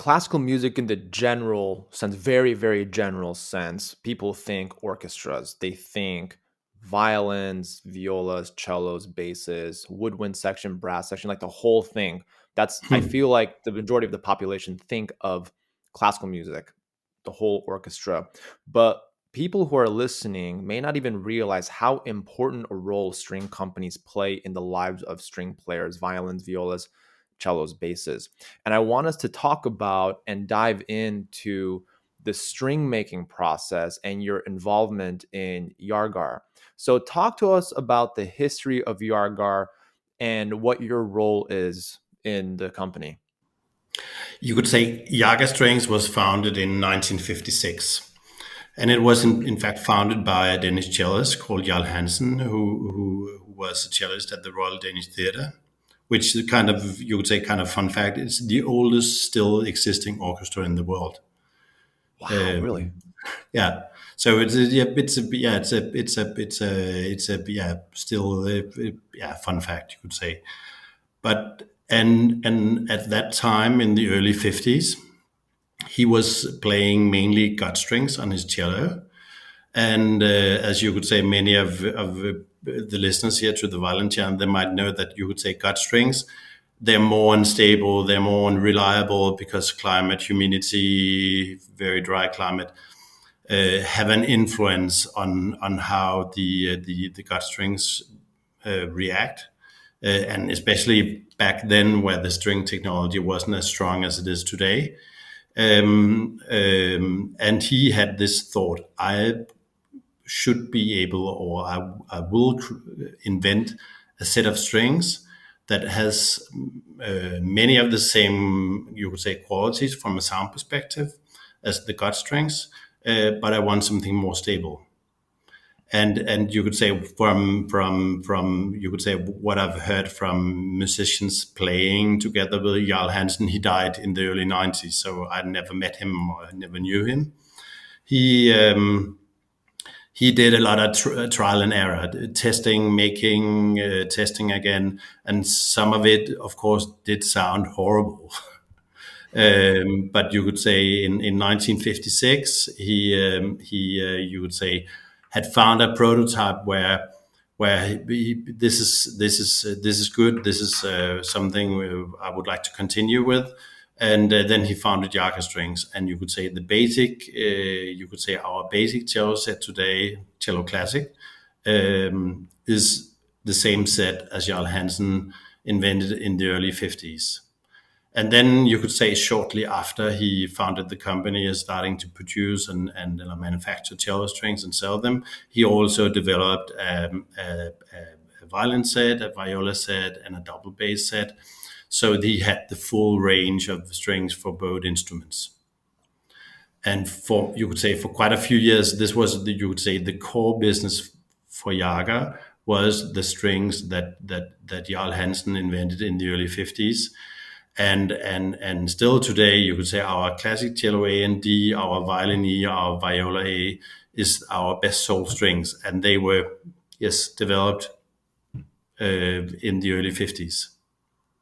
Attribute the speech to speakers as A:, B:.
A: classical music in the general sense, very, very general sense, people think orchestras. They think violins, violas, cellos, basses, woodwind section, brass section, like the whole thing. I
B: Hmm.
A: feel like the majority of the population think of classical music, the whole orchestra. But people who are listening may not even realize how important a role string companies play in the lives of string players, violins, violas, cellos, basses. And I want us to talk about and dive into the string making process and your involvement in Jargar. So, talk to us about the history of Jargar and what your role is in the company.
B: You could say Jargar Strings was founded in 1956. And it was in fact founded by a Danish cellist called Jarl Hansen, who was a cellist at the Royal Danish Theatre, which is kind of, you would say, kind of fun fact. It's the oldest still existing orchestra in the world.
A: Wow, really?
B: Um, yeah. So it's a yeah, still yeah, fun fact, you could say. But and at that time in the early 50s, he was playing mainly gut strings on his cello. And as you could say, many of the listeners here to the violin channel, they might know that you could say gut strings. They're more unstable, they're more unreliable because climate, humidity, very dry climate have an influence on how the gut strings react. And especially back then, where the string technology wasn't as strong as it is today. And he had this thought: I should be able, or I will invent a set of strings that has many of the same, you could say, qualities from a sound perspective as the gut strings, but I want something more stable. And you could say from you could say what I've heard from musicians playing together with Jarl Hansen. He died in the early 90s, so I never met him or I never knew him. He he did a lot of trial and error, testing, making, testing again, and some of it, of course, did sound horrible. But you could say in 1956, you would say had found a prototype where this is good. This is something I would like to continue with. And then he founded Jargar Strings, and you could say the basic, you could say our basic cello set today, cello classic, is the same set as Jarl Hansen invented in the early 50s. And then you could say shortly after he founded the company is starting to produce and manufacture cello strings and sell them, he also developed a violin set, a viola set, and a double bass set. So he had the full range of strings for both instruments. And for, you could say, for quite a few years, this was you would say the core business for Jargar was the strings that Jarl Hansen invented in the early 50s. And still today, you could say our classic cello A and D, our violin E, our viola A is our best sold strings, and they were, yes, developed in the early 50s.